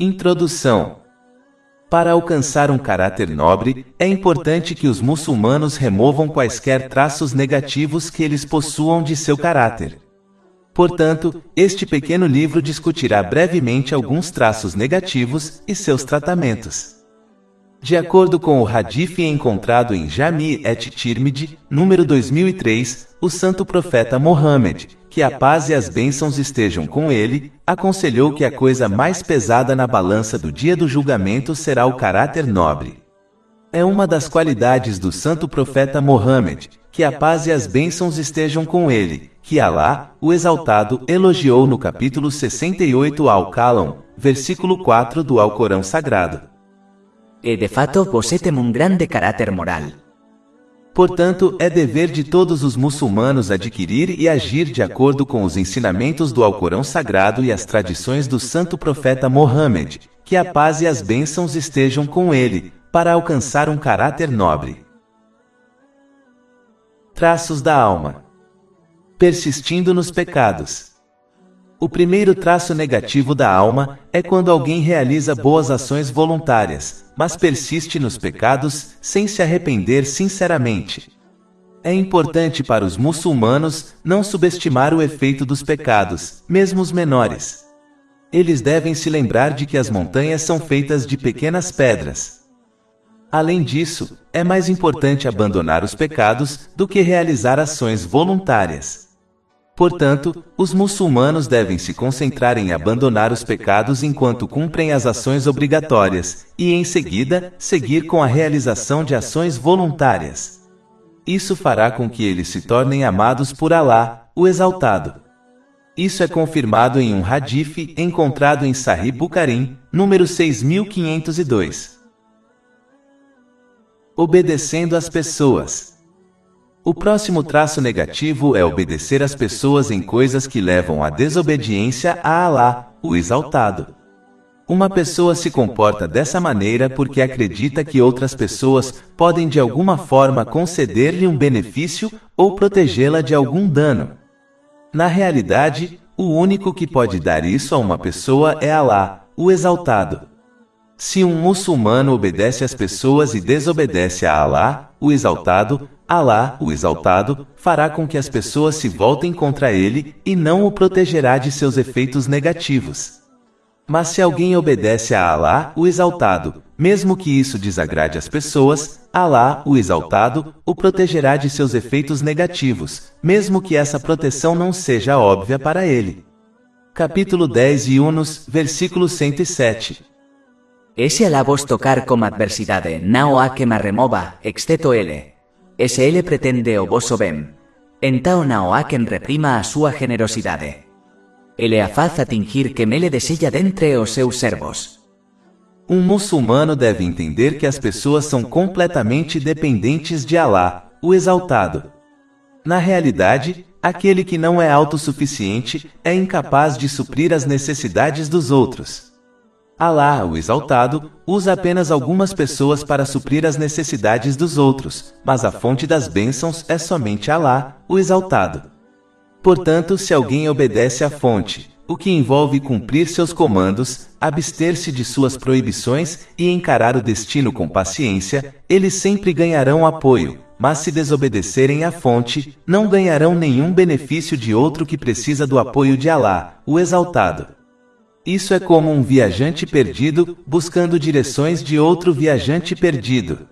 Introdução. Para alcançar um caráter nobre, é importante que os muçulmanos removam quaisquer traços negativos que eles possuam de seu caráter. Portanto, este pequeno livro discutirá brevemente alguns traços negativos e seus tratamentos. De acordo com o hadith encontrado em Jami' et-Tirmidhi, número 2003, o santo profeta Mohammed, que a paz e as bênçãos estejam com ele, aconselhou que a coisa mais pesada na balança do dia do julgamento será o caráter nobre. É uma das qualidades do santo profeta Mohammed, que a paz e as bênçãos estejam com ele, que Alá, o Exaltado, elogiou no capítulo 68 Al-Qalam, versículo 4 do Alcorão Sagrado. E de fato você tem um grande caráter moral. Portanto, é dever de todos os muçulmanos adquirir e agir de acordo com os ensinamentos do Alcorão Sagrado e as tradições do santo profeta Mohammed, que a paz e as bênçãos estejam com ele, para alcançar um caráter nobre. Traços da alma. Persistindo nos pecados. O primeiro traço negativo da alma é quando alguém realiza boas ações voluntárias, mas persiste nos pecados sem se arrepender sinceramente. É importante para os muçulmanos não subestimar o efeito dos pecados, mesmo os menores. Eles devem se lembrar de que as montanhas são feitas de pequenas pedras. Além disso, é mais importante abandonar os pecados do que realizar ações voluntárias. Portanto, os muçulmanos devem se concentrar em abandonar os pecados enquanto cumprem as ações obrigatórias, e em seguida, seguir com a realização de ações voluntárias. Isso fará com que eles se tornem amados por Alá, o Exaltado. Isso é confirmado em um hadith encontrado em Sahih Bukhari, número 6502. Obedecendo às pessoas. O próximo traço negativo é obedecer às pessoas em coisas que levam à desobediência a Alá, o Exaltado. Uma pessoa se comporta dessa maneira porque acredita que outras pessoas podem de alguma forma conceder-lhe um benefício ou protegê-la de algum dano. Na realidade, o único que pode dar isso a uma pessoa é Alá, o Exaltado. Se um muçulmano obedece às pessoas e desobedece a Alá, o Exaltado, Alá, o Exaltado, fará com que as pessoas se voltem contra ele e não o protegerá de seus efeitos negativos. Mas se alguém obedece a Alá, o Exaltado, mesmo que isso desagrade as pessoas, Alá, o Exaltado, o protegerá de seus efeitos negativos, mesmo que essa proteção não seja óbvia para ele. Capítulo 10 Yunus, versículo 107. E se Alá vos tocar como adversidade, não há que me remova, exceto ele. E se ele pretende o vosso bem, então não há quem reprima a sua generosidade. Ele a faz atingir que ele deseja dentre os seus servos. Um muçulmano deve entender que as pessoas são completamente dependentes de Alá, o Exaltado. Na realidade, aquele que não é autossuficiente é incapaz de suprir as necessidades dos outros. Alá, o Exaltado, usa apenas algumas pessoas para suprir as necessidades dos outros, mas a fonte das bênçãos é somente Alá, o Exaltado. Portanto, se alguém obedece à fonte, o que envolve cumprir seus comandos, abster-se de suas proibições e encarar o destino com paciência, eles sempre ganharão apoio, mas se desobedecerem à fonte, não ganharão nenhum benefício de outro que precisa do apoio de Alá, o Exaltado. Isso é como um viajante perdido, buscando direções de outro viajante perdido.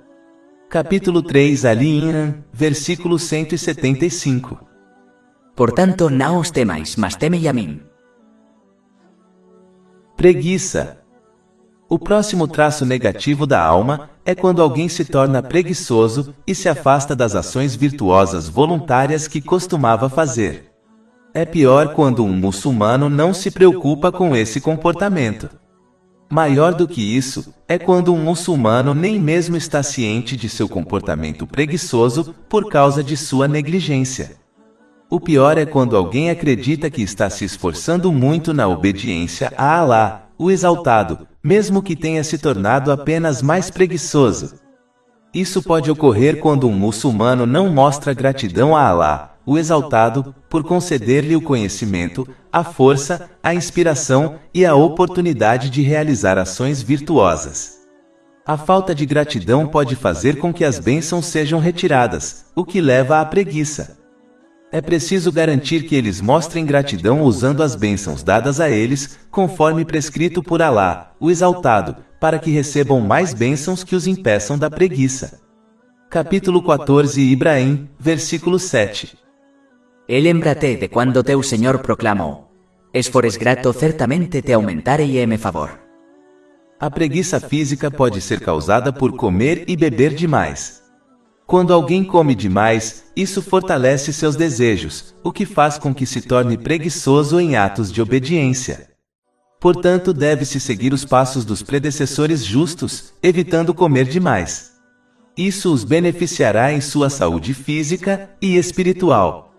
Capítulo 3 Ali Imran, versículo 175. Portanto, não os temais, mas temei a mim. Preguiça. O próximo traço negativo da alma é quando alguém se torna preguiçoso e se afasta das ações virtuosas voluntárias que costumava fazer. É pior quando um muçulmano não se preocupa com esse comportamento. Maior do que isso, é quando um muçulmano nem mesmo está ciente de seu comportamento preguiçoso por causa de sua negligência. O pior é quando alguém acredita que está se esforçando muito na obediência a Alá, o Exaltado, mesmo que tenha se tornado apenas mais preguiçoso. Isso pode ocorrer quando um muçulmano não mostra gratidão a Alá, o Exaltado, por conceder-lhe o conhecimento, a força, a inspiração e a oportunidade de realizar ações virtuosas. A falta de gratidão pode fazer com que as bênçãos sejam retiradas, o que leva à preguiça. É preciso garantir que eles mostrem gratidão usando as bênçãos dadas a eles, conforme prescrito por Alá, o Exaltado, para que recebam mais bênçãos que os impeçam da preguiça. Capítulo 14 Ibrahim, versículo 7. Lembra-te de quando teu Senhor proclamou: "Es fores grato, certamente te aumentarei favor." A preguiça física pode ser causada por comer e beber demais. Quando alguém come demais, isso fortalece seus desejos, o que faz com que se torne preguiçoso em atos de obediência. Portanto, deve-se seguir os passos dos predecessores justos, evitando comer demais. Isso os beneficiará em sua saúde física e espiritual.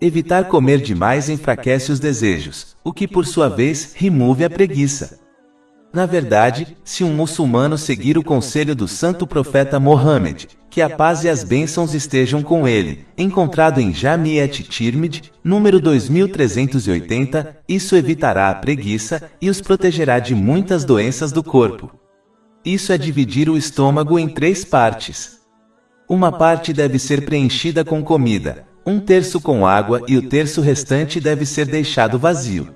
Evitar comer demais enfraquece os desejos, o que por sua vez remove a preguiça. Na verdade, se um muçulmano seguir o conselho do santo profeta Mohammed, que a paz e as bênçãos estejam com ele, encontrado em Jami at-Tirmidhi, número 2380, isso evitará a preguiça e os protegerá de muitas doenças do corpo. Isso é dividir o estômago em 3 partes. Uma parte deve ser preenchida com comida, 1/3 com água e o terço restante deve ser deixado vazio.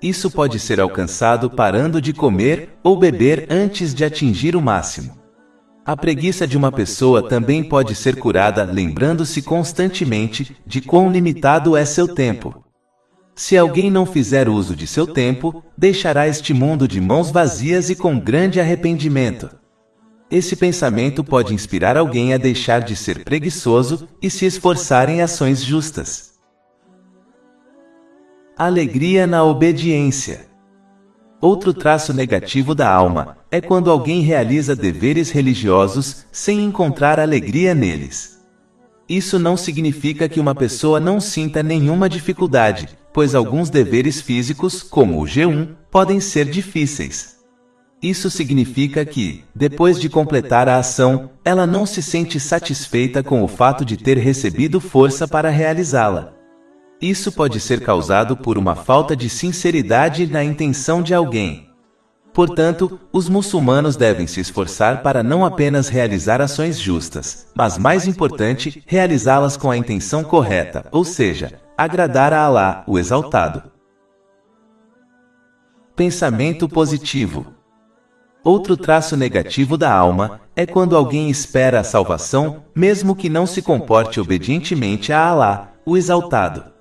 Isso pode ser alcançado parando de comer ou beber antes de atingir o máximo. A preguiça de uma pessoa também pode ser curada lembrando-se constantemente de quão limitado é seu tempo. Se alguém não fizer uso de seu tempo, deixará este mundo de mãos vazias e com grande arrependimento. Esse pensamento pode inspirar alguém a deixar de ser preguiçoso e se esforçar em ações justas. Alegria na obediência. Outro traço negativo da alma é quando alguém realiza deveres religiosos sem encontrar alegria neles. Isso não significa que uma pessoa não sinta nenhuma dificuldade, pois alguns deveres físicos, como o jejum, podem ser difíceis. Isso significa que, depois de completar a ação, ela não se sente satisfeita com o fato de ter recebido força para realizá-la. Isso pode ser causado por uma falta de sinceridade na intenção de alguém. Portanto, os muçulmanos devem se esforçar para não apenas realizar ações justas, mas mais importante, realizá-las com a intenção correta, ou seja, agradar a Alá, o Exaltado. Pensamento positivo. Outro traço negativo da alma é quando alguém espera a salvação, mesmo que não se comporte obedientemente a Alá, o Exaltado.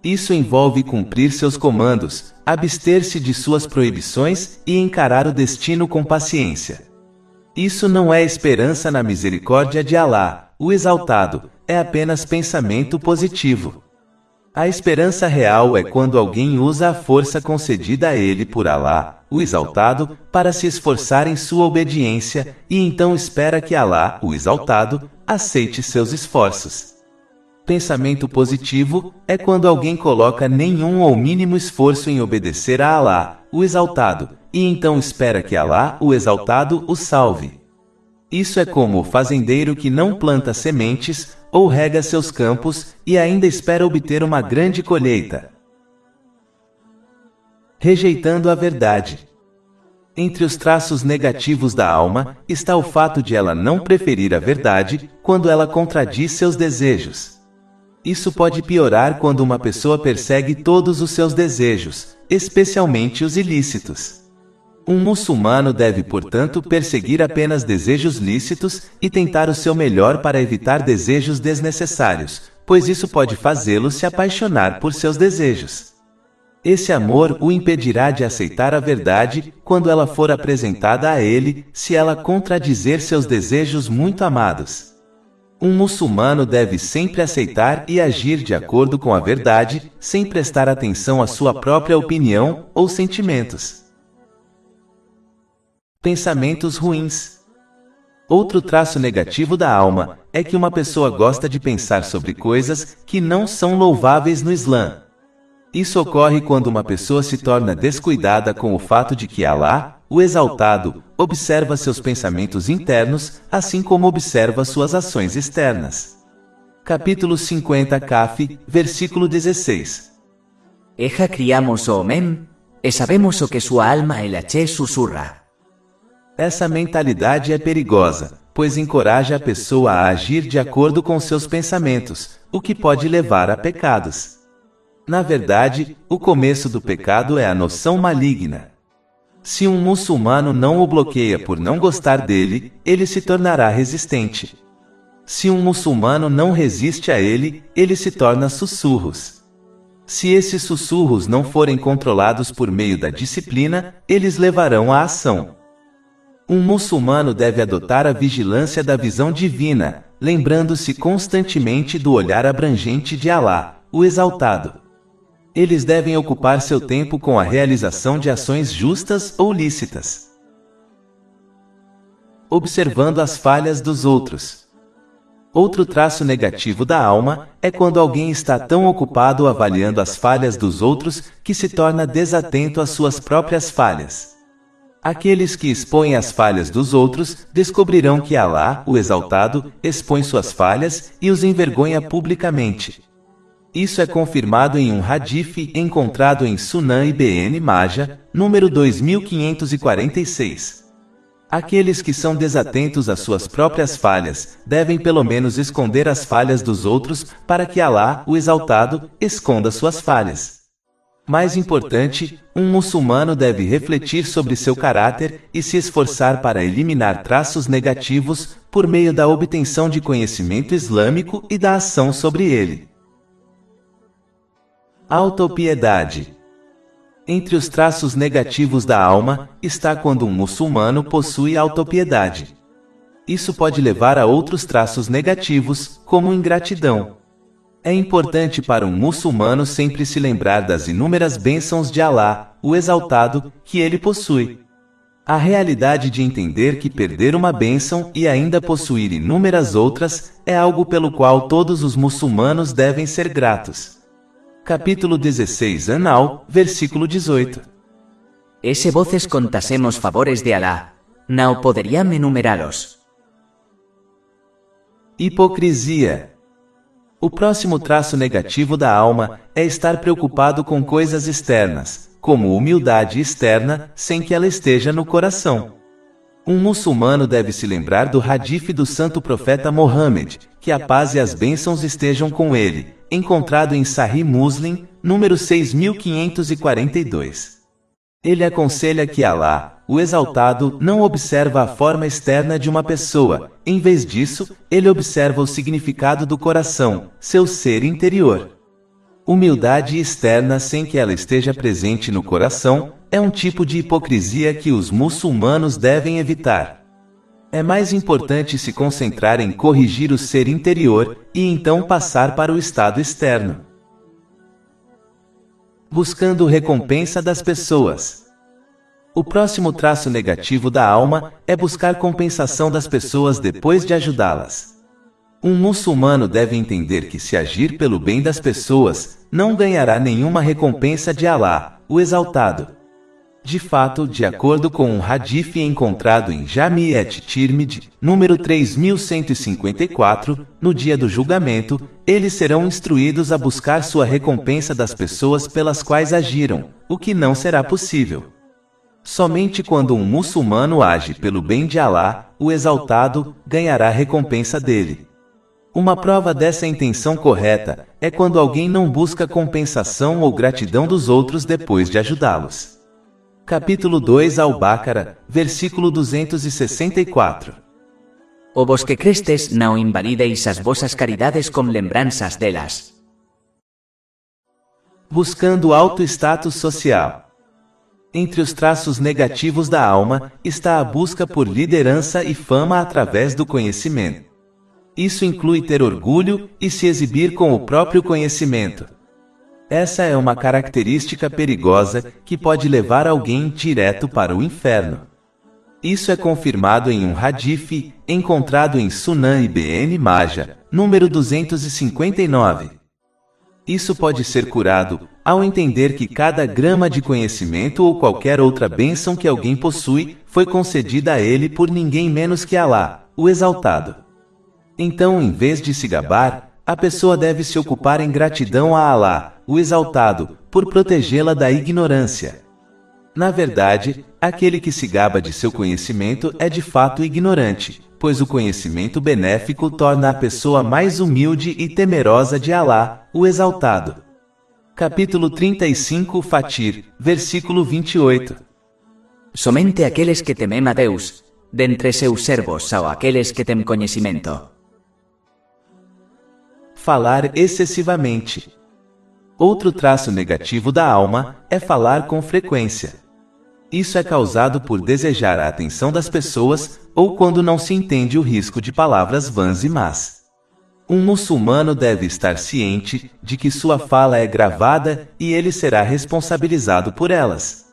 Isso envolve cumprir seus comandos, abster-se de suas proibições e encarar o destino com paciência. Isso não é esperança na misericórdia de Alá, o Exaltado, é apenas pensamento positivo. A esperança real é quando alguém usa a força concedida a ele por Alá, o Exaltado, para se esforçar em sua obediência, e então espera que Alá, o Exaltado, aceite seus esforços. Pensamento positivo é quando alguém coloca nenhum ou mínimo esforço em obedecer a Alá, o Exaltado, e então espera que Alá, o Exaltado, o salve. Isso é como o fazendeiro que não planta sementes ou rega seus campos e ainda espera obter uma grande colheita. Rejeitando a verdade. Entre os traços negativos da alma está o fato de ela não preferir a verdade quando ela contradiz seus desejos. Isso pode piorar quando uma pessoa persegue todos os seus desejos, especialmente os ilícitos. Um muçulmano deve, portanto, perseguir apenas desejos lícitos e tentar o seu melhor para evitar desejos desnecessários, pois isso pode fazê-lo se apaixonar por seus desejos. Esse amor o impedirá de aceitar a verdade quando ela for apresentada a ele, se ela contradizer seus desejos muito amados. Um muçulmano deve sempre aceitar e agir de acordo com a verdade, sem prestar atenção à sua própria opinião ou sentimentos. Pensamentos ruins. Outro traço negativo da alma é que uma pessoa gosta de pensar sobre coisas que não são louváveis no Islã. Isso ocorre quando uma pessoa se torna descuidada com o fato de que Alá, o Exaltado, observa seus pensamentos internos, assim como observa suas ações externas. Capítulo 50 Caf, versículo 16. Eja criamos o mem, e sabemos o que sua alma elache sussurra. Essa mentalidade é perigosa, pois encoraja a pessoa a agir de acordo com seus pensamentos, o que pode levar a pecados. Na verdade, o começo do pecado é a noção maligna. Se um muçulmano não o bloqueia por não gostar dele, ele se tornará resistente. Se um muçulmano não resiste a ele, ele se torna sussurros. Se esses sussurros não forem controlados por meio da disciplina, eles levarão à ação. Um muçulmano deve adotar a vigilância da visão divina, lembrando-se constantemente do olhar abrangente de Alá, o Exaltado. Eles devem ocupar seu tempo com a realização de ações justas ou lícitas, observando as falhas dos outros. Outro traço negativo da alma é quando alguém está tão ocupado avaliando as falhas dos outros que se torna desatento às suas próprias falhas. Aqueles que expõem as falhas dos outros descobrirão que Alá, o Exaltado, expõe suas falhas e os envergonha publicamente. Isso é confirmado em um hadith encontrado em Sunan Ibn Majah, número 2546. Aqueles que são desatentos às suas próprias falhas devem pelo menos esconder as falhas dos outros para que Alá, o Exaltado, esconda suas falhas. Mais importante, um muçulmano deve refletir sobre seu caráter e se esforçar para eliminar traços negativos por meio da obtenção de conhecimento islâmico e da ação sobre ele. Autopiedade. Entre os traços negativos da alma está quando um muçulmano possui autopiedade. Isso pode levar a outros traços negativos, como ingratidão. É importante para um muçulmano sempre se lembrar das inúmeras bênçãos de Alá, o Exaltado, que ele possui. A realidade de entender que perder uma bênção e ainda possuir inúmeras outras é algo pelo qual todos os muçulmanos devem ser gratos. Capítulo 16 Anal, versículo 18. E se voces contasemos favores de Alá, não poderiam enumerá-los. Hipocrisia. O próximo traço negativo da alma é estar preocupado com coisas externas, como humildade externa, sem que ela esteja no coração. Um muçulmano deve se lembrar do hadith do santo profeta Mohammed, que a paz e as bênçãos estejam com ele, encontrado em Sahih Muslim, número 6542. Ele aconselha que Alá, o Exaltado, não observa a forma externa de uma pessoa, em vez disso, ele observa o significado do coração, seu ser interior. Humildade externa sem que ela esteja presente no coração é um tipo de hipocrisia que os muçulmanos devem evitar. É mais importante se concentrar em corrigir o ser interior e então passar para o estado externo. Buscando recompensa das pessoas. O próximo traço negativo da alma é buscar compensação das pessoas depois de ajudá-las. Um muçulmano deve entender que se agir pelo bem das pessoas, não ganhará nenhuma recompensa de Alá, o Exaltado. De fato, de acordo com um hadith encontrado em Jami et-Tirmidhi, número 3154, no dia do julgamento, eles serão instruídos a buscar sua recompensa das pessoas pelas quais agiram, o que não será possível. Somente quando um muçulmano age pelo bem de Alá, o Exaltado, ganhará recompensa dele. Uma prova dessa intenção correta é quando alguém não busca compensação ou gratidão dos outros depois de ajudá-los. Capítulo 2 Al-Baqarah, versículo 264. O vos que crestes não invalideis as vossas caridades com lembranças delas. Buscando alto status social. Entre os traços negativos da alma está a busca por liderança e fama através do conhecimento. Isso inclui ter orgulho e se exibir com o próprio conhecimento. Essa é uma característica perigosa que pode levar alguém direto para o inferno. Isso é confirmado em um hadith encontrado em Sunan Ibn Majah, número 259. Isso pode ser curado ao entender que cada grama de conhecimento ou qualquer outra bênção que alguém possui foi concedida a ele por ninguém menos que Alá, o Exaltado. Então, em vez de se gabar, a pessoa deve se ocupar em gratidão a Alá, o Exaltado, por protegê-la da ignorância. Na verdade, aquele que se gaba de seu conhecimento é de fato ignorante, pois o conhecimento benéfico torna a pessoa mais humilde e temerosa de Alá, o Exaltado. Capítulo 35, Fatir, versículo 28. Somente aqueles que temem a Deus, dentre seus servos são aqueles que têm conhecimento. Falar excessivamente. Outro traço negativo da alma é falar com frequência. Isso é causado por desejar a atenção das pessoas ou quando não se entende o risco de palavras vãs e más. Um muçulmano deve estar ciente de que sua fala é gravada e ele será responsabilizado por elas.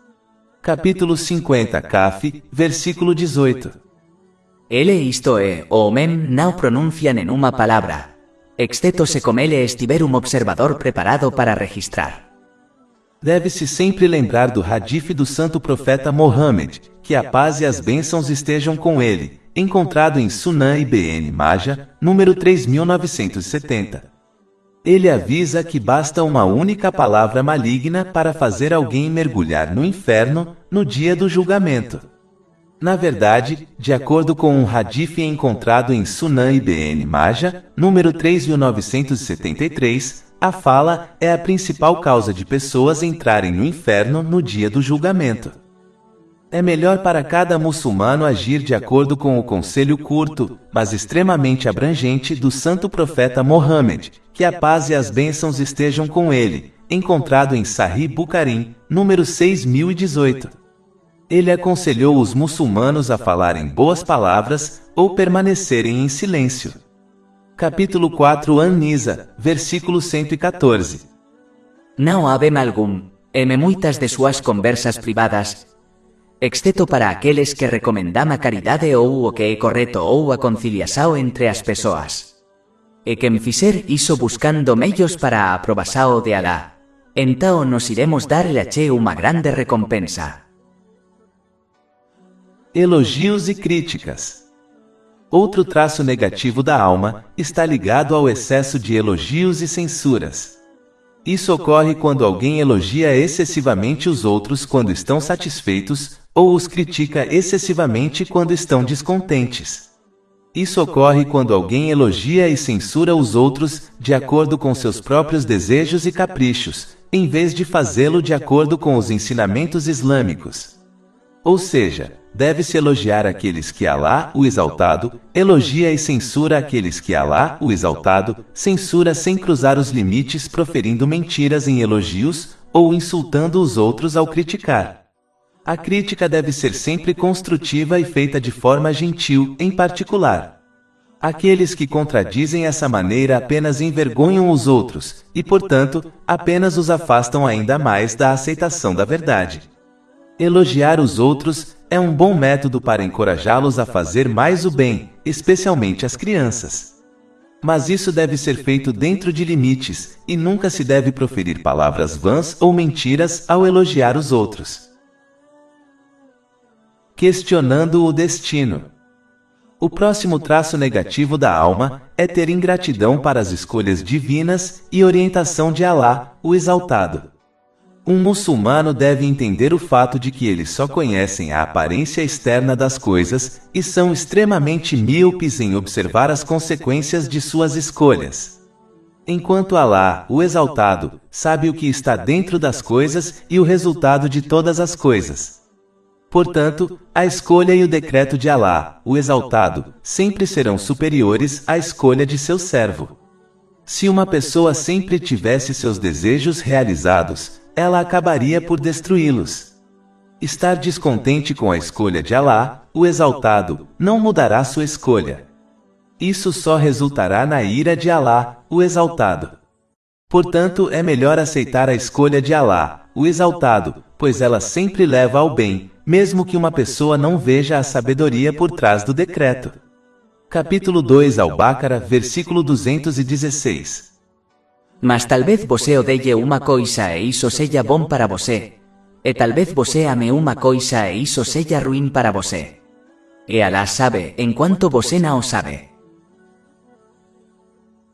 Capítulo 50, Caf, versículo 18. Ele isto é, o homem não pronuncian em uma palavra, exceto se com ele estiver um observador preparado para registrar. Deve-se sempre lembrar do hadith do santo profeta Mohammed, que a paz e as bênçãos estejam com ele, encontrado em Sunan Ibn Majah, número 3970. Ele avisa que basta uma única palavra maligna para fazer alguém mergulhar no inferno no dia do julgamento. Na verdade, de acordo com um hadith encontrado em Sunan Ibn Majah, número 3973, a fala é a principal causa de pessoas entrarem no inferno no dia do julgamento. É melhor para cada muçulmano agir de acordo com o conselho curto, mas extremamente abrangente do santo profeta Mohammed, que a paz e as bênçãos estejam com ele, encontrado em Sahih Bukhari, número 6018. Ele aconselhou os muçulmanos a falarem boas palavras ou permanecerem em silêncio. Capítulo 4, An-Nisa, versículo 114. Não habem algum, em muitas de suas conversas privadas, exceto para aqueles que recomendam a caridade ou o que é correto ou a conciliação entre as pessoas. E quem fizer isso buscando meios para a aprovação de Alá, então nos iremos dar-lhe a uma grande recompensa. Elogios e críticas. Outro traço negativo da alma está ligado ao excesso de elogios e censuras. Isso ocorre quando alguém elogia excessivamente os outros quando estão satisfeitos, ou os critica excessivamente quando estão descontentes. Isso ocorre quando alguém elogia e censura os outros de acordo com seus próprios desejos e caprichos, em vez de fazê-lo de acordo com os ensinamentos islâmicos. Ou seja, deve-se elogiar aqueles que Alá, o Exaltado, elogia e censura aqueles que Alá, o Exaltado, censura sem cruzar os limites proferindo mentiras em elogios ou insultando os outros ao criticar. A crítica deve ser sempre construtiva e feita de forma gentil, em particular. Aqueles que contradizem essa maneira apenas envergonham os outros, e portanto, apenas os afastam ainda mais da aceitação da verdade. Elogiar os outros é um bom método para encorajá-los a fazer mais o bem, especialmente as crianças. Mas isso deve ser feito dentro de limites, e nunca se deve proferir palavras vãs ou mentiras ao elogiar os outros. Questionando o destino. O próximo traço negativo da alma é ter ingratidão para as escolhas divinas e orientação de Alá, o Exaltado. Um muçulmano deve entender o fato de que eles só conhecem a aparência externa das coisas e são extremamente míopes em observar as consequências de suas escolhas. Enquanto Alá, o Exaltado, sabe o que está dentro das coisas e o resultado de todas as coisas. Portanto, a escolha e o decreto de Alá, o Exaltado, sempre serão superiores à escolha de seu servo. Se uma pessoa sempre tivesse seus desejos realizados, ela acabaria por destruí-los. Estar descontente com a escolha de Alá, o Exaltado, não mudará sua escolha. Isso só resultará na ira de Alá, o Exaltado. Portanto, é melhor aceitar a escolha de Alá, o Exaltado, pois ela sempre leva ao bem, mesmo que uma pessoa não veja a sabedoria por trás do decreto. Capítulo 2 Al-Baqarah, versículo 216. Mas talvez você odeie uma coisa e isso seja bom para você, e talvez você ame uma coisa e isso seja ruim para você. E Alá sabe, enquanto você não sabe.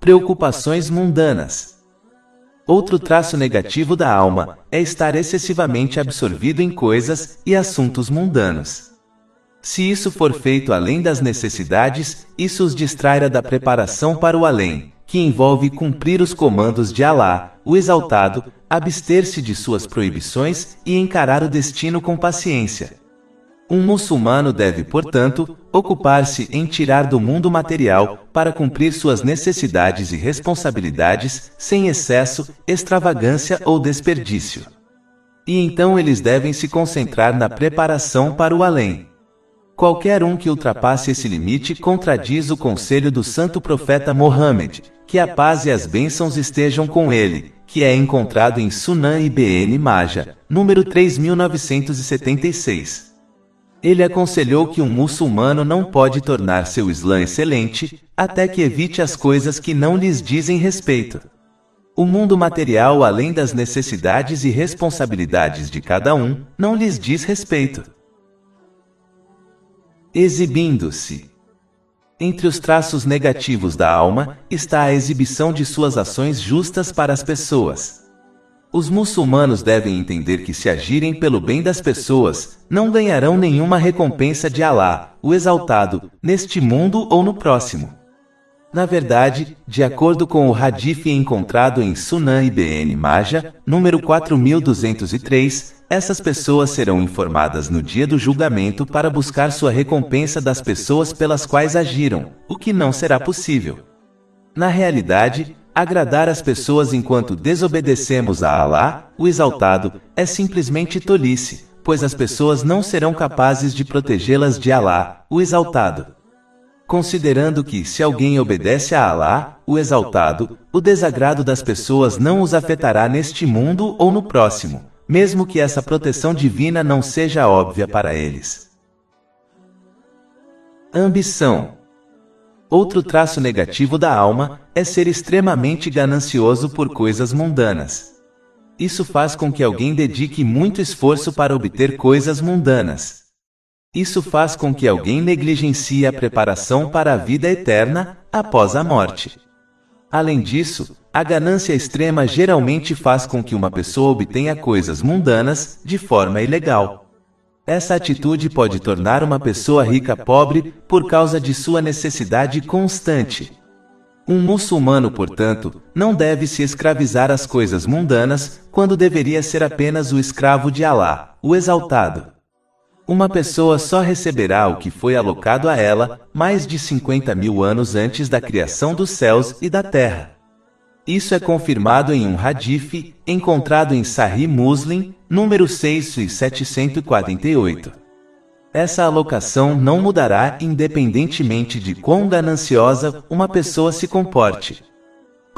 Preocupações mundanas. Outro traço negativo da alma é estar excessivamente absorvido em coisas e assuntos mundanos. Se isso for feito além das necessidades, isso os distrairá da preparação para o além, que envolve cumprir os comandos de Alá, o Exaltado, abster-se de suas proibições e encarar o destino com paciência. Um muçulmano deve, portanto, ocupar-se em tirar do mundo material para cumprir suas necessidades e responsabilidades sem excesso, extravagância ou desperdício. E então eles devem se concentrar na preparação para o além. Qualquer um que ultrapasse esse limite contradiz o conselho do santo profeta Mohammed, que a paz e as bênçãos estejam com ele, que é encontrado em Sunan Ibn Majah, número 3976. Ele aconselhou que um muçulmano não pode tornar seu Islã excelente, até que evite as coisas que não lhes dizem respeito. O mundo material, além das necessidades e responsabilidades de cada um, não lhes diz respeito. Exibindo-se. Entre os traços negativos da alma, está a exibição de suas ações justas para as pessoas. Os muçulmanos devem entender que se agirem pelo bem das pessoas, não ganharão nenhuma recompensa de Alá, o Exaltado, neste mundo ou no próximo. Na verdade, de acordo com o hadith encontrado em Sunan Ibn Majah, número 4203, essas pessoas serão informadas no dia do julgamento para buscar sua recompensa das pessoas pelas quais agiram, o que não será possível. Na realidade, agradar as pessoas enquanto desobedecemos a Alá, o Exaltado, é simplesmente tolice, pois as pessoas não serão capazes de protegê-las de Alá, o Exaltado. Considerando que, se alguém obedece a Alá, o Exaltado, o desagrado das pessoas não os afetará neste mundo ou no próximo, mesmo que essa proteção divina não seja óbvia para eles. Ambição. Outro traço negativo da alma é ser extremamente ganancioso por coisas mundanas. Isso faz com que alguém dedique muito esforço para obter coisas mundanas. Isso faz com que alguém negligencie a preparação para a vida eterna após a morte. Além disso, a ganância extrema geralmente faz com que uma pessoa obtenha coisas mundanas de forma ilegal. Essa atitude pode tornar uma pessoa rica pobre por causa de sua necessidade constante. Um muçulmano, portanto, não deve se escravizar às coisas mundanas, quando deveria ser apenas o escravo de Alá, o Exaltado. Uma pessoa só receberá o que foi alocado a ela mais de 50.000 anos antes da criação dos céus e da terra. Isso é confirmado em um hadith encontrado em Sahih Muslim, número 6748. Essa alocação não mudará independentemente de quão gananciosa uma pessoa se comporte.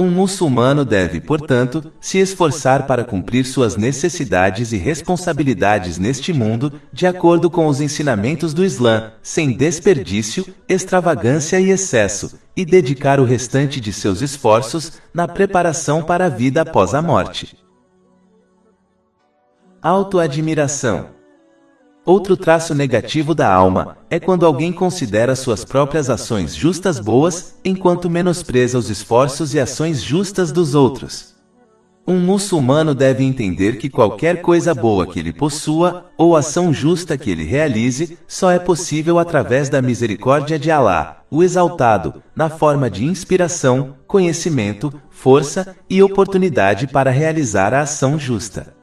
Um muçulmano deve, portanto, se esforçar para cumprir suas necessidades e responsabilidades neste mundo, de acordo com os ensinamentos do Islã, sem desperdício, extravagância e excesso, e dedicar o restante de seus esforços na preparação para a vida após a morte. Autoadmiração. Outro traço negativo da alma é quando alguém considera suas próprias ações justas boas, enquanto menospreza os esforços e ações justas dos outros. Um muçulmano deve entender que qualquer coisa boa que ele possua, ou ação justa que ele realize, só é possível através da misericórdia de Alá, o Exaltado, na forma de inspiração, conhecimento, força e oportunidade para realizar a ação justa.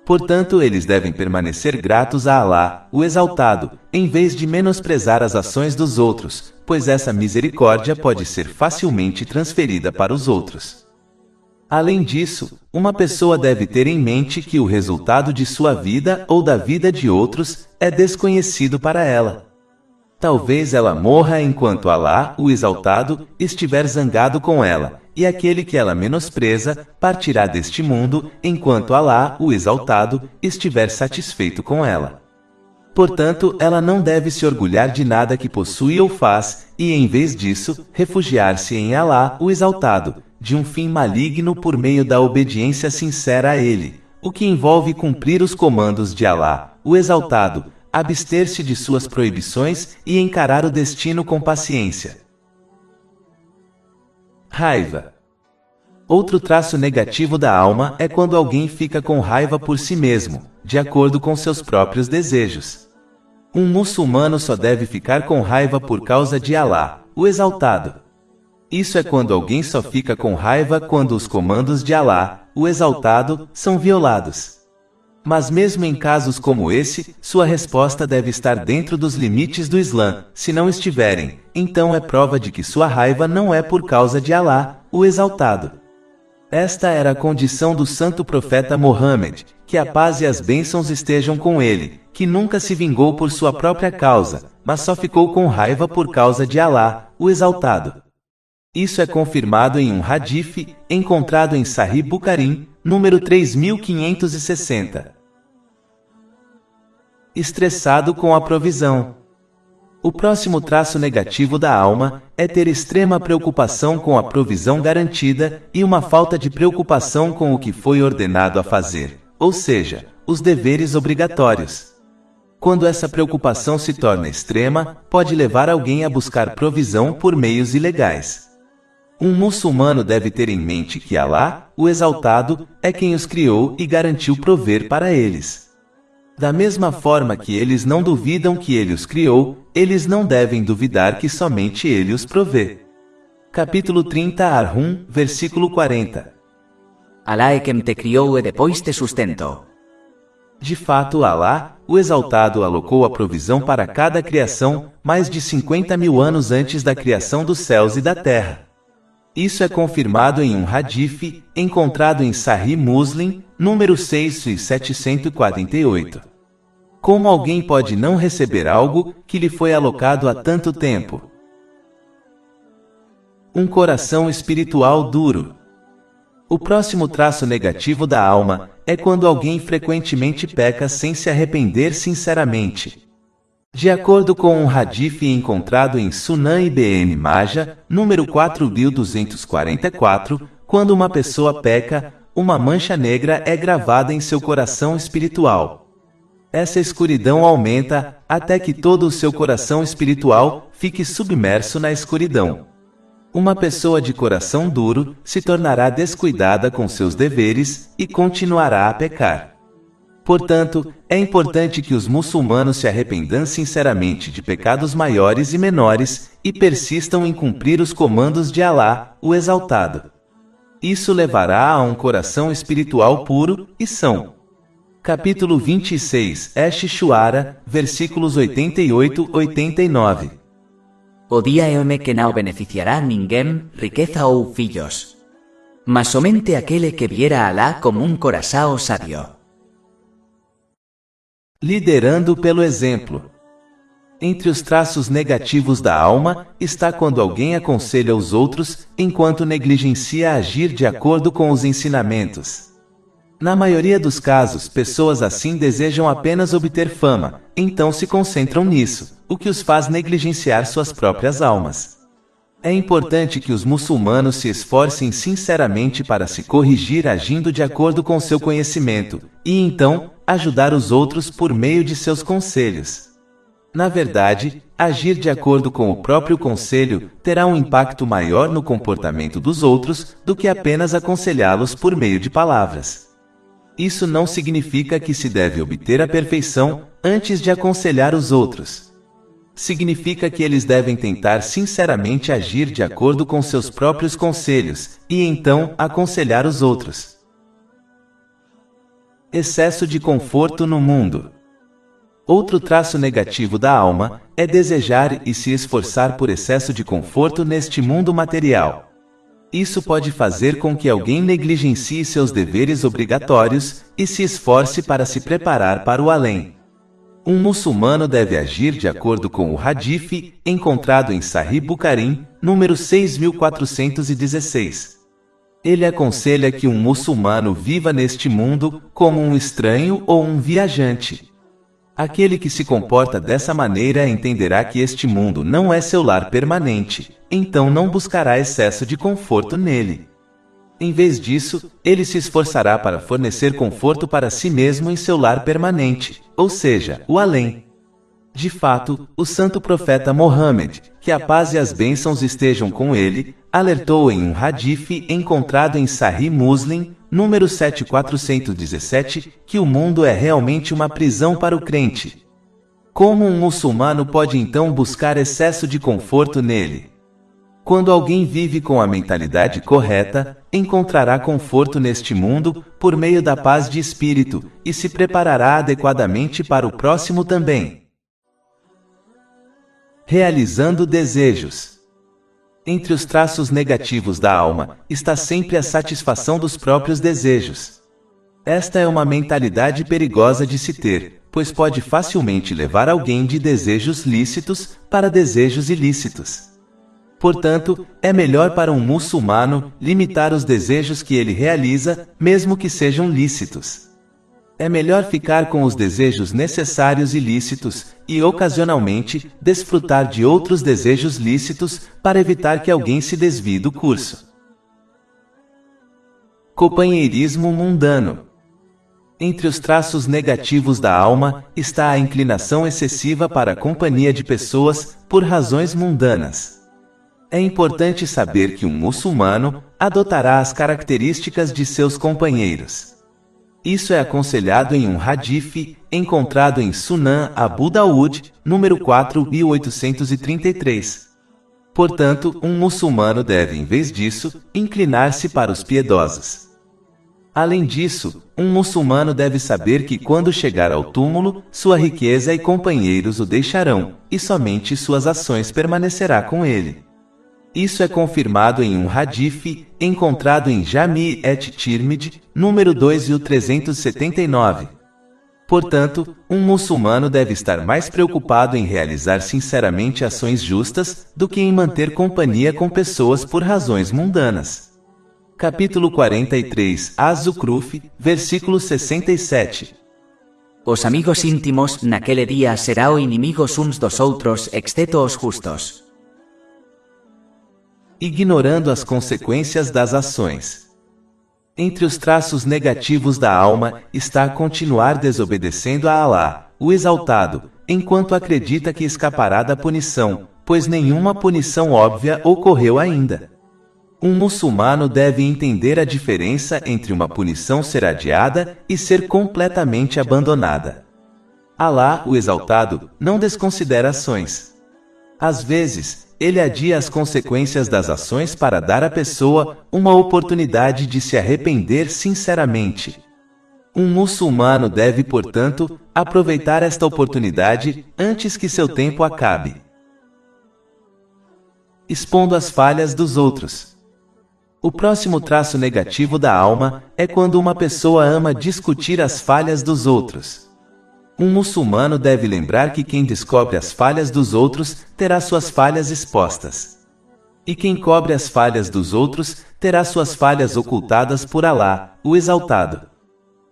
Portanto, eles devem permanecer gratos a Alá, o Exaltado, em vez de menosprezar as ações dos outros, pois essa misericórdia pode ser facilmente transferida para os outros. Além disso, uma pessoa deve ter em mente que o resultado de sua vida ou da vida de outros é desconhecido para ela. Talvez ela morra enquanto Alá, o Exaltado, estiver zangado com ela, e aquele que ela menospreza partirá deste mundo enquanto Alá, o Exaltado, estiver satisfeito com ela. Portanto, ela não deve se orgulhar de nada que possui ou faz, e em vez disso, refugiar-se em Alá, o Exaltado, de um fim maligno por meio da obediência sincera a Ele, o que envolve cumprir os comandos de Alá, o Exaltado, abster-se de suas proibições e encarar o destino com paciência. Raiva. Outro traço negativo da alma é quando alguém fica com raiva por si mesmo, de acordo com seus próprios desejos. Um muçulmano só deve ficar com raiva por causa de Alá, o Exaltado. Isso é quando alguém só fica com raiva quando os comandos de Alá, o Exaltado, são violados. Mas mesmo em casos como esse, sua resposta deve estar dentro dos limites do Islã. Se não estiverem, então é prova de que sua raiva não é por causa de Alá, o Exaltado. Esta era a condição do santo profeta Mohammed, que a paz e as bênçãos estejam com ele, que nunca se vingou por sua própria causa, mas só ficou com raiva por causa de Alá, o Exaltado. Isso é confirmado em um hadith, encontrado em Sahih Bukhari, número 3560. Estressado com a provisão. O próximo traço negativo da alma é ter extrema preocupação com a provisão garantida e uma falta de preocupação com o que foi ordenado a fazer, ou seja, os deveres obrigatórios. Quando essa preocupação se torna extrema, pode levar alguém a buscar provisão por meios ilegais. Um muçulmano deve ter em mente que Alá, o Exaltado, é quem os criou e garantiu prover para eles. Da mesma forma que eles não duvidam que ele os criou, eles não devem duvidar que somente ele os provê. Capítulo 30 Ar-Rum, versículo 40. Alá é quem te criou e depois te sustentou. De fato, Alá, o Exaltado, alocou a provisão para cada criação, mais de 50.000 anos antes da criação dos céus e da terra. Isso é confirmado em um hadith, encontrado em Sahih Muslim, número 6748. Como alguém pode não receber algo que lhe foi alocado há tanto tempo? Um coração espiritual duro. O próximo traço negativo da alma é quando alguém frequentemente peca sem se arrepender sinceramente. De acordo com um hadith encontrado em Sunan Ibn Majah, número 4244, quando uma pessoa peca, uma mancha negra é gravada em seu coração espiritual. Essa escuridão aumenta até que todo o seu coração espiritual fique submerso na escuridão. Uma pessoa de coração duro se tornará descuidada com seus deveres e continuará a pecar. Portanto, é importante que os muçulmanos se arrependam sinceramente de pecados maiores e menores e persistam em cumprir os comandos de Alá, o Exaltado. Isso levará a um coração espiritual puro e são. Capítulo 26, Ash-Shuara, versículos 88-89. O dia é que não beneficiará ninguém, riqueza ou filhos. Mas somente aquele que viera a Alá como um coração sábio. Liderando pelo exemplo. Entre os traços negativos da alma, está quando alguém aconselha os outros, enquanto negligencia agir de acordo com os ensinamentos. Na maioria dos casos, pessoas assim desejam apenas obter fama, então se concentram nisso, o que os faz negligenciar suas próprias almas. É importante que os muçulmanos se esforcem sinceramente para se corrigir agindo de acordo com seu conhecimento, e então, ajudar os outros por meio de seus conselhos. Na verdade, agir de acordo com o próprio conselho terá um impacto maior no comportamento dos outros do que apenas aconselhá-los por meio de palavras. Isso não significa que se deve obter a perfeição antes de aconselhar os outros. Significa que eles devem tentar sinceramente agir de acordo com seus próprios conselhos, e então aconselhar os outros. Excesso de conforto no mundo. Outro traço negativo da alma é desejar e se esforçar por excesso de conforto neste mundo material. Isso pode fazer com que alguém negligencie seus deveres obrigatórios e se esforce para se preparar para o além. Um muçulmano deve agir de acordo com o hadith encontrado em Sahih Bukhari, número 6416. Ele aconselha que um muçulmano viva neste mundo como um estranho ou um viajante. Aquele que se comporta dessa maneira entenderá que este mundo não é seu lar permanente, então não buscará excesso de conforto nele. Em vez disso, ele se esforçará para fornecer conforto para si mesmo em seu lar permanente, ou seja, o além. De fato, o santo profeta Mohammed, que a paz e as bênçãos estejam com ele, alertou em um hadith encontrado em Sahih Muslim, número 7417, que o mundo é realmente uma prisão para o crente. Como um muçulmano pode então buscar excesso de conforto nele? Quando alguém vive com a mentalidade correta, encontrará conforto neste mundo, por meio da paz de espírito, e se preparará adequadamente para o próximo também. Realizando desejos. Entre os traços negativos da alma, está sempre a satisfação dos próprios desejos. Esta é uma mentalidade perigosa de se ter, pois pode facilmente levar alguém de desejos lícitos para desejos ilícitos. Portanto, é melhor para um muçulmano limitar os desejos que ele realiza, mesmo que sejam lícitos. É melhor ficar com os desejos necessários e lícitos, e ocasionalmente desfrutar de outros desejos lícitos, para evitar que alguém se desvie do curso. Companheirismo mundano. Entre os traços negativos da alma, está a inclinação excessiva para a companhia de pessoas, por razões mundanas. É importante saber que um muçulmano adotará as características de seus companheiros. Isso é aconselhado em um hadith encontrado em Sunan Abu Daud, número 4833. Portanto, um muçulmano deve, em vez disso, inclinar-se para os piedosos. Além disso, um muçulmano deve saber que quando chegar ao túmulo, sua riqueza e companheiros o deixarão, e somente suas ações permanecerá com ele. Isso é confirmado em um hadith encontrado em Jami' et-Tirmidhi, número 2379. Portanto, um muçulmano deve estar mais preocupado em realizar sinceramente ações justas do que em manter companhia com pessoas por razões mundanas. Capítulo 43, Az-Zukhruf, versículo 67. Os amigos íntimos naquele dia serão inimigos uns dos outros, exceto os justos. Ignorando as consequências das ações. Entre os traços negativos da alma está continuar desobedecendo a Alá, o Exaltado, enquanto acredita que escapará da punição, pois nenhuma punição óbvia ocorreu ainda. Um muçulmano deve entender a diferença entre uma punição ser adiada e ser completamente abandonada. Alá, o Exaltado, não desconsidera ações. Às vezes, ele adia as consequências das ações para dar à pessoa uma oportunidade de se arrepender sinceramente. Um muçulmano deve, portanto, aproveitar esta oportunidade antes que seu tempo acabe. Expondo as falhas dos outros. O próximo traço negativo da alma é quando uma pessoa ama discutir as falhas dos outros. Um muçulmano deve lembrar que quem descobre as falhas dos outros terá suas falhas expostas. E quem cobre as falhas dos outros terá suas falhas ocultadas por Alá, o Exaltado.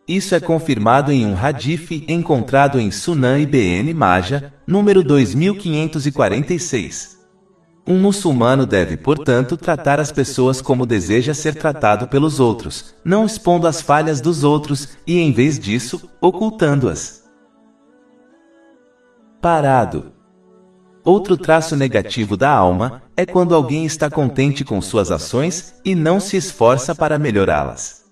Isso é confirmado em um hadith encontrado em Sunan Ibn Majah, número 2546. Um muçulmano deve, portanto, tratar as pessoas como deseja ser tratado pelos outros, não expondo as falhas dos outros e, em vez disso, ocultando-as. Parado. Outro traço negativo da alma é quando alguém está contente com suas ações e não se esforça para melhorá-las.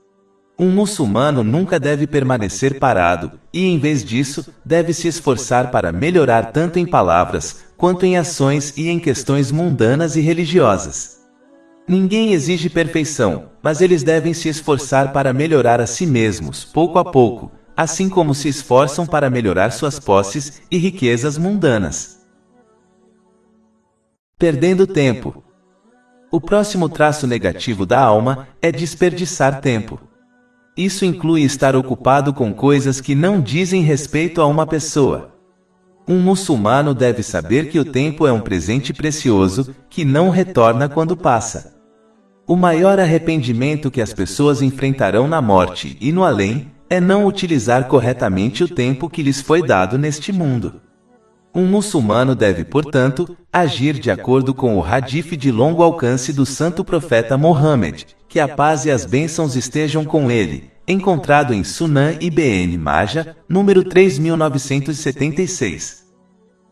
Um muçulmano nunca deve permanecer parado e, em vez disso, deve se esforçar para melhorar tanto em palavras quanto em ações e em questões mundanas e religiosas. Ninguém exige perfeição, mas eles devem se esforçar para melhorar a si mesmos, pouco a pouco, assim como se esforçam para melhorar suas posses e riquezas mundanas. Perdendo tempo. O próximo traço negativo da alma é desperdiçar tempo. Isso inclui estar ocupado com coisas que não dizem respeito a uma pessoa. Um muçulmano deve saber que o tempo é um presente precioso, que não retorna quando passa. O maior arrependimento que as pessoas enfrentarão na morte e no além é não utilizar corretamente o tempo que lhes foi dado neste mundo. Um muçulmano deve, portanto, agir de acordo com o hadith de longo alcance do santo profeta Mohammed, que a paz e as bênçãos estejam com ele, encontrado em Sunan Ibn Majah, número 3976.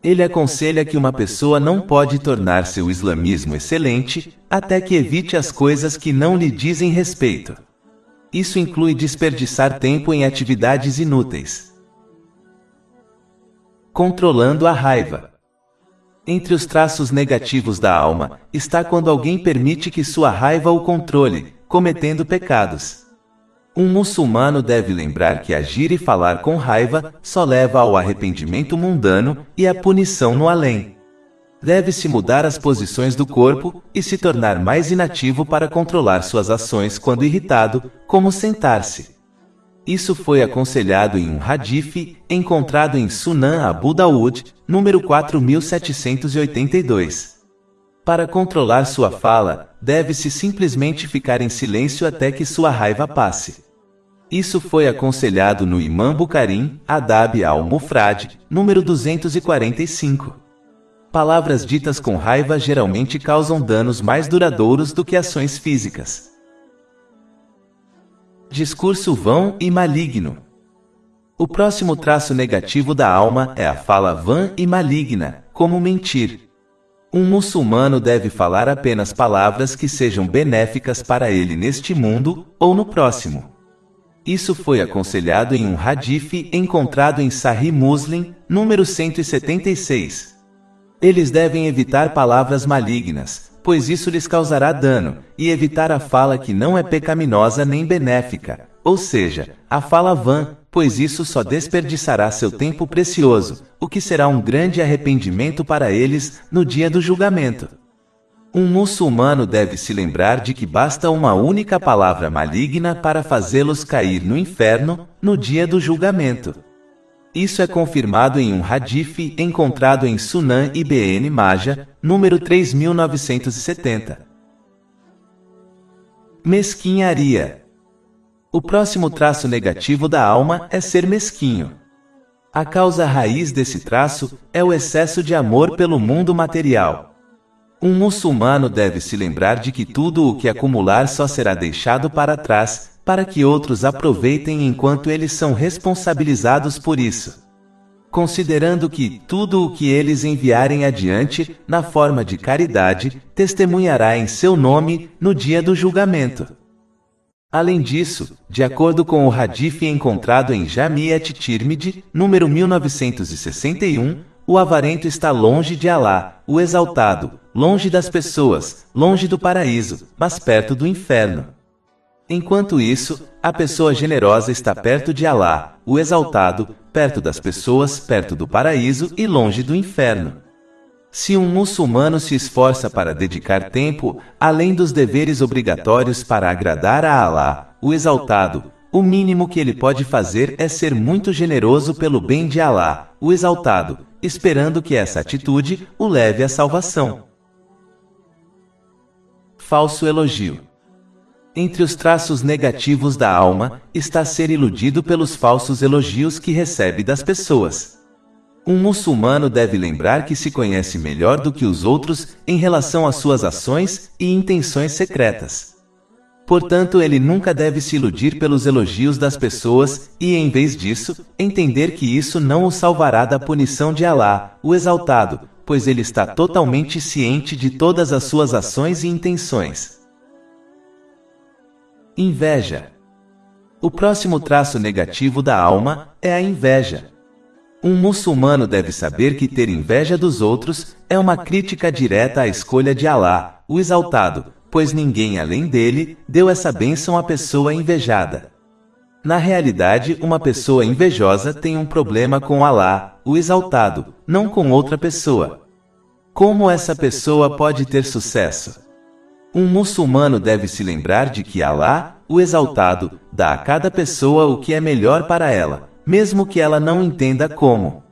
Ele aconselha que uma pessoa não pode tornar seu islamismo excelente até que evite as coisas que não lhe dizem respeito. Isso inclui desperdiçar tempo em atividades inúteis. Controlando a raiva. Entre os traços negativos da alma, está quando alguém permite que sua raiva o controle, cometendo pecados. Um muçulmano deve lembrar que agir e falar com raiva só leva ao arrependimento mundano e à punição no além. Deve-se mudar as posições do corpo e se tornar mais inativo para controlar suas ações quando irritado, como sentar-se. Isso foi aconselhado em um hadith encontrado em Sunan Abu Dawud, número 4782. Para controlar sua fala, deve-se simplesmente ficar em silêncio até que sua raiva passe. Isso foi aconselhado no Imam Bukhari, Adab al-Mufrad, número 245. Palavras ditas com raiva geralmente causam danos mais duradouros do que ações físicas. Discurso vão e maligno. O próximo traço negativo da alma é a fala vã e maligna, como mentir. Um muçulmano deve falar apenas palavras que sejam benéficas para ele neste mundo ou no próximo. Isso foi aconselhado em um hadith encontrado em Sahih Muslim, número 176. Eles devem evitar palavras malignas, pois isso lhes causará dano, e evitar a fala que não é pecaminosa nem benéfica, ou seja, a fala vã, pois isso só desperdiçará seu tempo precioso, o que será um grande arrependimento para eles no dia do julgamento. Um muçulmano deve se lembrar de que basta uma única palavra maligna para fazê-los cair no inferno no dia do julgamento. Isso é confirmado em um hadith encontrado em Sunan Ibn Majah, número 3970. Mesquinharia. O próximo traço negativo da alma é ser mesquinho. A causa raiz desse traço é o excesso de amor pelo mundo material. Um muçulmano deve se lembrar de que tudo o que acumular só será deixado para trás, para que outros aproveitem enquanto eles são responsabilizados por isso. Considerando que tudo o que eles enviarem adiante, na forma de caridade, testemunhará em seu nome no dia do julgamento. Além disso, de acordo com o hadith encontrado em Jami' at-Tirmidhi, número 1961, o avarento está longe de Alá, o exaltado, longe das pessoas, longe do paraíso, mas perto do inferno. Enquanto isso, a pessoa generosa está perto de Alá, o exaltado, perto das pessoas, perto do paraíso e longe do inferno. Se um muçulmano se esforça para dedicar tempo, além dos deveres obrigatórios para agradar a Alá, o exaltado, o mínimo que ele pode fazer é ser muito generoso pelo bem de Alá, o exaltado, esperando que essa atitude o leve à salvação. Falso elogio. Entre os traços negativos da alma, está ser iludido pelos falsos elogios que recebe das pessoas. Um muçulmano deve lembrar que se conhece melhor do que os outros em relação às suas ações e intenções secretas. Portanto, ele nunca deve se iludir pelos elogios das pessoas e, em vez disso, entender que isso não o salvará da punição de Alá, o exaltado, pois ele está totalmente ciente de todas as suas ações e intenções. Inveja. O próximo traço negativo da alma é a inveja. Um muçulmano deve saber que ter inveja dos outros é uma crítica direta à escolha de Alá, o exaltado, pois ninguém além dele deu essa bênção à pessoa invejada. Na realidade, uma pessoa invejosa tem um problema com Alá, o exaltado, não com outra pessoa. Como essa pessoa pode ter sucesso? Um muçulmano deve se lembrar de que Alá, o exaltado, dá a cada pessoa o que é melhor para ela, mesmo que ela não entenda como.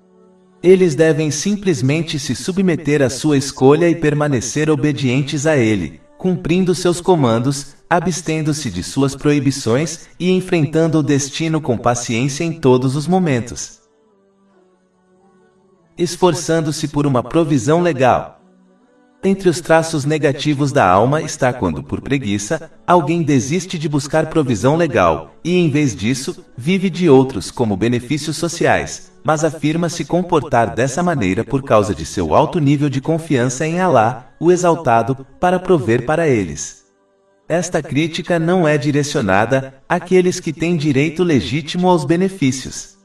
Eles devem simplesmente se submeter à sua escolha e permanecer obedientes a ele, cumprindo seus comandos, abstendo-se de suas proibições e enfrentando o destino com paciência em todos os momentos. Esforçando-se por uma provisão legal. Entre os traços negativos da alma está quando, por preguiça, alguém desiste de buscar provisão legal, e em vez disso, vive de outros como benefícios sociais, mas afirma se comportar dessa maneira por causa de seu alto nível de confiança em Alá, o Exaltado, para prover para eles. Esta crítica não é direcionada àqueles que têm direito legítimo aos benefícios.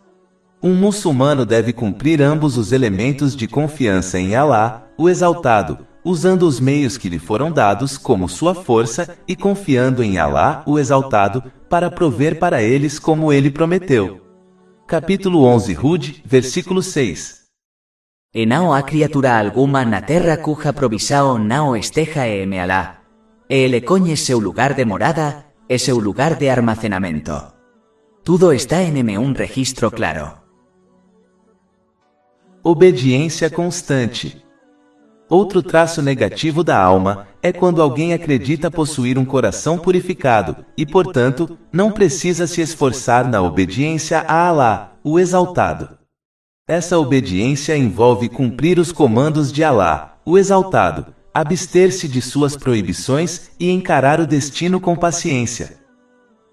Um muçulmano deve cumprir ambos os elementos de confiança em Alá, o Exaltado, usando os meios que lhe foram dados como sua força e confiando em Alá, o Exaltado, para prover para eles como ele prometeu. Capítulo 11 Hud, versículo 6. E não há criatura alguma na terra cuja provisão não esteja em Alá. Ele conhece seu lugar de morada e seu lugar de armazenamento. Tudo está em um registro claro. Obediência constante. Outro traço negativo da alma é quando alguém acredita possuir um coração purificado e, portanto, não precisa se esforçar na obediência a Alá, o Exaltado. Essa obediência envolve cumprir os comandos de Alá, o Exaltado, abster-se de suas proibições e encarar o destino com paciência.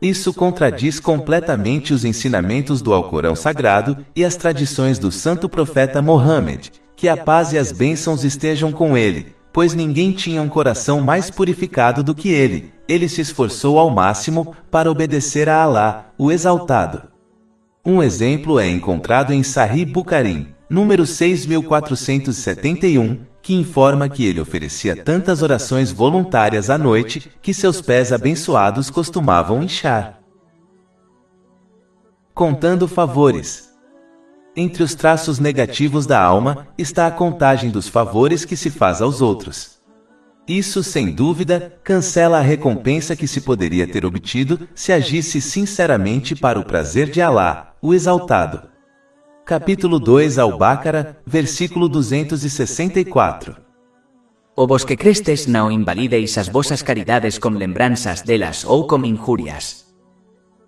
Isso contradiz completamente os ensinamentos do Alcorão Sagrado e as tradições do santo profeta Mohammed, que a paz e as bênçãos estejam com ele, pois ninguém tinha um coração mais purificado do que ele. Ele se esforçou ao máximo para obedecer a Alá, o Exaltado. Um exemplo é encontrado em Sahih Bukhari, número 6471, que informa que ele oferecia tantas orações voluntárias à noite que seus pés abençoados costumavam inchar. Contando favores. Entre os traços negativos da alma está a contagem dos favores que se faz aos outros. Isso, sem dúvida, cancela a recompensa que se poderia ter obtido se agisse sinceramente para o prazer de Alá, o Exaltado. Capítulo 2 Al-Baqarah, versículo 264. O vos que crestes não invalideis as vossas caridades com lembranças delas ou com injúrias.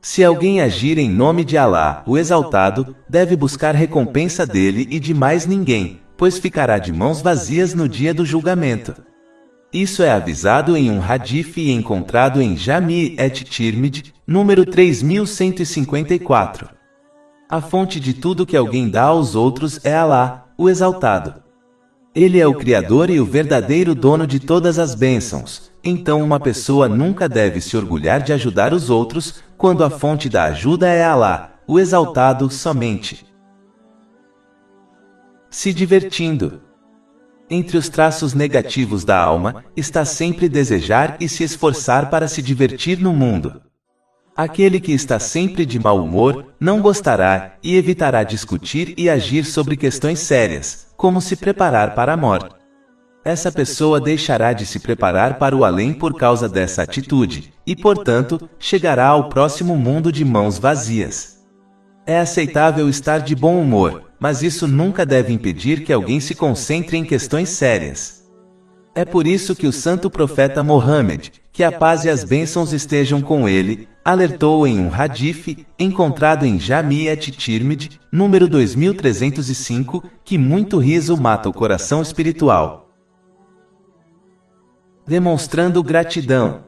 Se alguém agir em nome de Alá, o Exaltado, deve buscar recompensa dele e de mais ninguém, pois ficará de mãos vazias no dia do julgamento. Isso é avisado em um hadith e encontrado em Jami' et-Tirmidhi, número 3154. A fonte de tudo que alguém dá aos outros é Alá, o Exaltado. Ele é o Criador e o verdadeiro dono de todas as bênçãos, então uma pessoa nunca deve se orgulhar de ajudar os outros, quando a fonte da ajuda é Alá, o Exaltado somente. Se divertindo. Entre os traços negativos da alma, está sempre desejar e se esforçar para se divertir no mundo. Aquele que está sempre de mau humor, não gostará e evitará discutir e agir sobre questões sérias, como se preparar para a morte. Essa pessoa deixará de se preparar para o além por causa dessa atitude, e portanto, chegará ao próximo mundo de mãos vazias. É aceitável estar de bom humor, mas isso nunca deve impedir que alguém se concentre em questões sérias. É por isso que o santo profeta Mohammed, que a paz e as bênçãos estejam com ele, alertou em um hadith, encontrado em Jami' et-Tirmidhi, número 2305, que muito riso mata o coração espiritual. Demonstrando gratidão.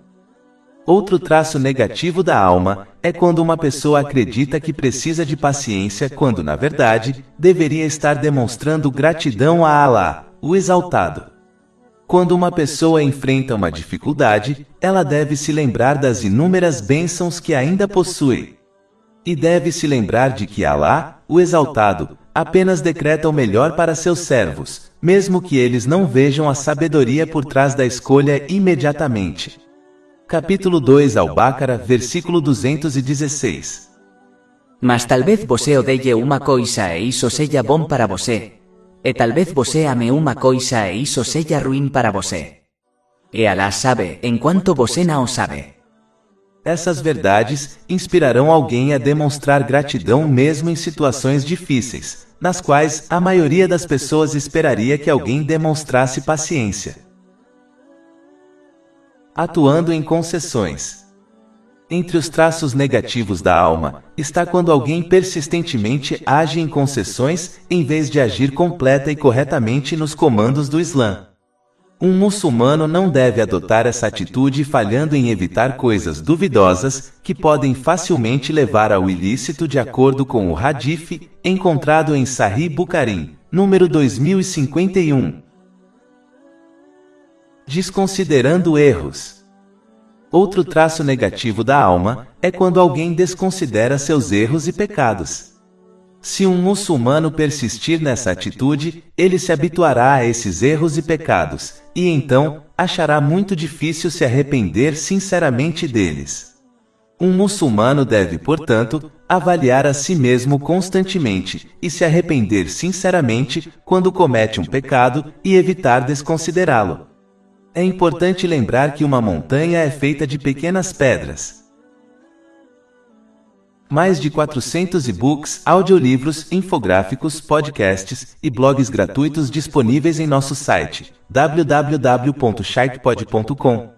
Outro traço negativo da alma é quando uma pessoa acredita que precisa de paciência quando, na verdade, deveria estar demonstrando gratidão a Alá, o Exaltado. Quando uma pessoa enfrenta uma dificuldade, ela deve se lembrar das inúmeras bênçãos que ainda possui. E deve se lembrar de que Alá, o Exaltado, apenas decreta o melhor para seus servos, mesmo que eles não vejam a sabedoria por trás da escolha imediatamente. Capítulo 2 Al-Baqarah, versículo 216. Mas talvez você odeie uma coisa e isso seja bom para você. E talvez você ame uma coisa e isso seja ruim para você. E Alá sabe, enquanto você não sabe. Essas verdades inspirarão alguém a demonstrar gratidão mesmo em situações difíceis, nas quais a maioria das pessoas esperaria que alguém demonstrasse paciência. Atuando em concessões. Entre os traços negativos da alma, está quando alguém persistentemente age em concessões, em vez de agir completa e corretamente nos comandos do Islã. Um muçulmano não deve adotar essa atitude falhando em evitar coisas duvidosas, que podem facilmente levar ao ilícito de acordo com o hadith, encontrado em Sahih Bukhari, número 2051. Desconsiderando erros. Outro traço negativo da alma é quando alguém desconsidera seus erros e pecados. Se um muçulmano persistir nessa atitude, ele se habituará a esses erros e pecados, e então, achará muito difícil se arrepender sinceramente deles. Um muçulmano deve, portanto, avaliar a si mesmo constantemente, e se arrepender sinceramente quando comete um pecado, e evitar desconsiderá-lo. É importante lembrar que uma montanha é feita de pequenas pedras. Mais de 400 e-books, audiolivros, infográficos, podcasts e blogs gratuitos disponíveis em nosso site www.sharkpod.com.